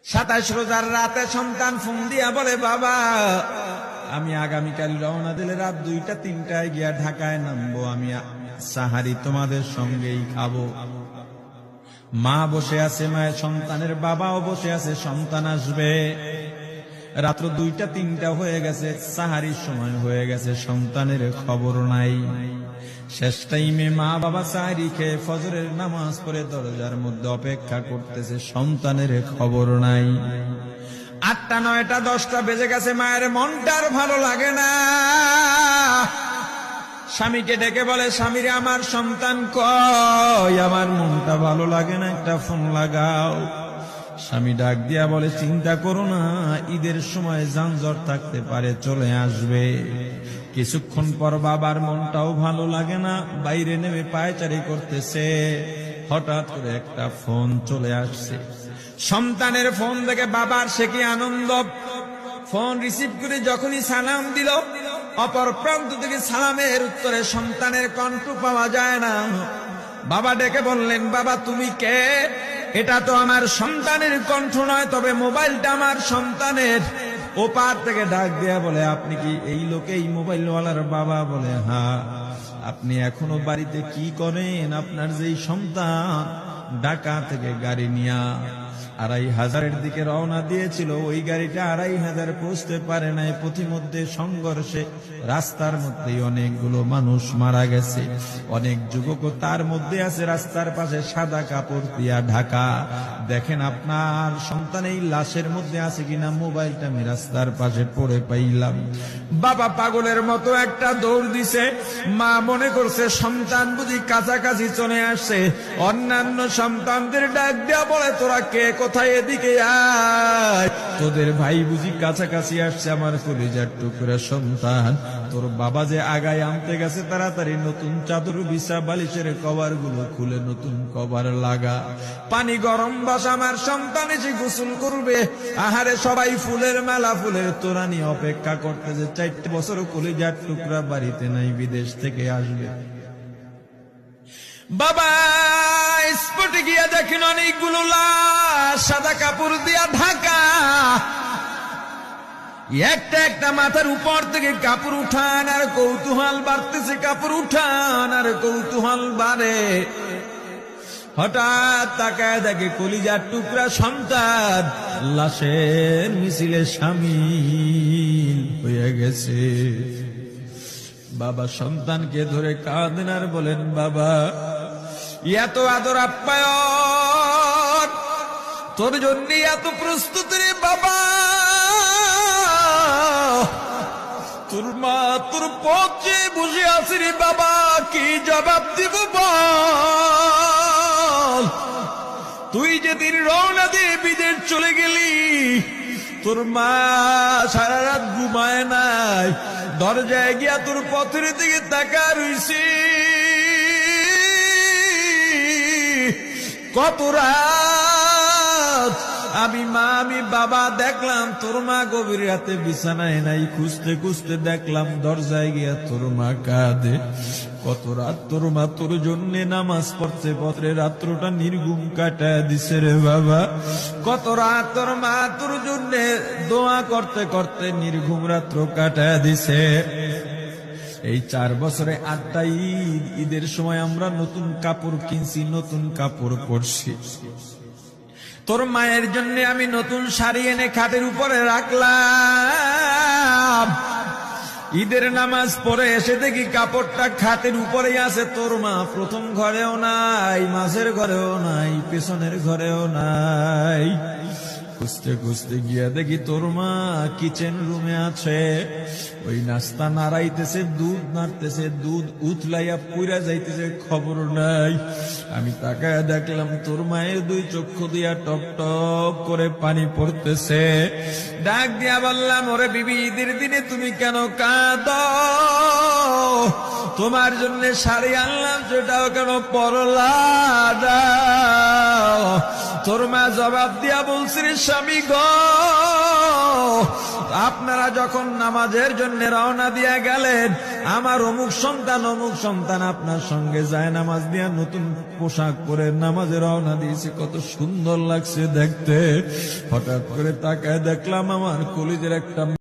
27 রোজার রাতে সন্তান ফোন দিয়া বলে, বাবা আমি আগামীকাল রওনা দিলে রাত 2টা-3টায় গিয়া ঢাকায় নামবো, আমি সাহারি তোমাদের সঙ্গেই খাবো। মা বসে আছে, মায়ের সন্তানের বাবাও বসে আছে, সন্তান আসবে। রাত্র 2টা-3টা হয়ে গেছে, সাহারির সময় হয়ে গেছে, সন্তানের খবর নাই। শেষ টাইমে মা বাবা সাহারি খেয়ে ফজরের নামাজ পড়ে দরজার মধ্যে অপেক্ষা করতেছে, সন্তানের খবর নাই। 8টা, 9টা, 10টা বেজে গেছে, মায়ের মনটার ভালো লাগে না। স্বামীকে ডেকে বলে, স্বামীরে আমার সন্তান কই, আমার মনটা ভালো লাগে না, একটা ফোন লাগাও। স্বামী ডাক দিয়া বলে, চিন্তা করো না, ঈদের সময় যানজট থাকতে পারে, চলে আসবে। কিছুক্ষণ পর বাবার মনটাও ভালো লাগে না, বাইরে নেমে পায়চারি করতেছে। হঠাৎ করে একটা ফোন চলে আসছে। সন্তানের ফোন দেখে বাবার সে কি আনন্দ। ফোন রিসিভ করে যখনই সালাম দিল, অপর প্রান্ত থেকে সালামের উত্তরে সন্তানের কণ্ঠ পাওয়া যায় না। বাবা ডেকে বললেন, বাবা তুমি কে? এটা তো আমার সন্তানের কণ্ঠ নয়, তবে মোবাইলটা আমার সন্তানের। ওপার থেকে ডাক দেয়া বলে, আপনি কি এই লোকে, এই মোবাইলওয়ালার বাবা? বলে, হ্যাঁ। আপনি এখনো বাড়িতে কি করেন? আপনার যেই সন্তান ঢাকা থেকে গাড়ি নিয়া 2500-এর দিকে রওনা দিয়েছিল, ওই গাড়িটা 2500 পৌঁছতে পারে নাই। পথিমধ্যে সংঘর্ষে রাস্তার মধ্যে অনেকগুলো মানুষ মারা গেছে, অনেক যুবকও তার মধ্যে আছে। রাস্তার পাশে সাদা কাপড় দিয়া ঢাকা। দেখেন আপনার সন্তান এই লাশের মধ্যে আছে কিনা। মোবাইলটা আমি রাস্তার পাশে পড়ে পাইলাম। বাবা পাগলের মতো একটা দৌড় দিছে। মা মনে করছে সন্তান বুঝি কাছাকাছি চলে আসছে। অন্যান্য সন্তানদের ডাক দেয়া বলে, তোরা কে, কোথায়, এদিকে আয়, তোদের ভাই বুঝি কাছাকাছি আসছে। আমার কলিজার টুকরা সন্তান, তোর বাবা যে আগায় আনতে গেছে, তাড়াতাড়ি নতুন চাদর বিছা, বালিশের কভার গুলো খুলে নতুন কভার লাগা। পানি গরম বসা, আমার সন্তান এসে গোসল করবে। আহারে সবাই ফুলের মেলা, ফুলের তোড়া নিয়ে অপেক্ষা করতেছে। 4 বছর কলিজার টুকরা বাড়িতে নাই, বিদেশ থেকে আসবে। বাবা স্পটে গিয়া দেখেন অনেকগুলো লাশ, সাদা কাপড় দিয়া ঢাকা। একটা একটা মাথার উপর থেকে কাপড় উঠান আর কৌতূহল বাড়তেছে, কাপড় উঠান আর কৌতূহল বাড়ে। হঠাৎ তাকায় দেখে কলিজার টুকরা সন্তান লাশের মিছিলে শামিল হয়ে গেছে। বাবা সন্তানকে ধরে কাঁদেন আর বলেন, বাবা এত আদর আপ্যায়ন, তোর জন্য এত প্রস্তুতি রে বাবা। তোর মা তোর পথে বসে আছে রে বাবা, কি জবাব দিব বল? তুই যেদিন রওনা দিয়ে বিদেশ চলে গেলি, তোর মা সারা রাত ঘুমায় নাই, দরজায় গিয়া তোর পথের দিকে তাকা রইছি। কত রাত আমি মা, আমি বাবা দেখলাম তোর মা গভীর রাতে বিছানায় নাই। খুঁজতে খুঁজতে দেখলাম দরজায় গিয়া তোর মা কাঁদে। কত রাত তোর মা তোর জন্য নামাজ পড়তে পড়তে রাত্রটা নির্ঘুম কাটায় দিছে রে বাবা। কত রাত তোর মা তোর জন্য দোয়া করতে করতে নির্ঘুম রাত্র কাটায় দিছে। এই 4 বছরে 8টা ঈদ, ঈদের সময় আমরা নতুন কাপড় কিনছি, নতুন কাপড় পরছি। তোর মায়ের জন্য আমি নতুন শাড়ি এনে খাটের উপরে রাখলাম। ঈদের নামাজ পড়ে এসে দেখি কাপড়টা খাটের উপরেই আছে। তোর মা প্রথম ঘরেও নাই, মাঝের ঘরেও নাই, পেছনের ঘরেও নাই। খুঁজতে খুঁজতে গিয়া দেখি তোর মা কিচেন রুমে আছে। ওই নাস্তা নাড়াইতেছে, দুধ নাড়তেছে, দুধ উতলাইয়া পুইরা যাইতেছে, খবর নাই। আমি তাকায় দেখলাম তোর মায়ের 2 চক্ষু দিয়া টপ টপ করে পানি পড়তেছে। ডাক দিয়া বললাম, ওরে বিবি, ঈদের দিনে তুমি কেন কাঁদো? তোমার জন্য শাড়ি আনলাম, সেটাও কেন পরলা? তোর মা জবাব দিয়া বলছে, রে স্বামী গো, আপনারা যখন নামাজের জন্য রওনা দিয়া গেলেন, আমার অমুক সন্তান আপনার সঙ্গে যায় নামাজ দিয়া নতুন পোশাক পরে নামাজে রওনা দিয়েছে, কত সুন্দর লাগছে দেখতে। হঠাৎ করে তাকায় দেখলাম আমার কলিজের একটা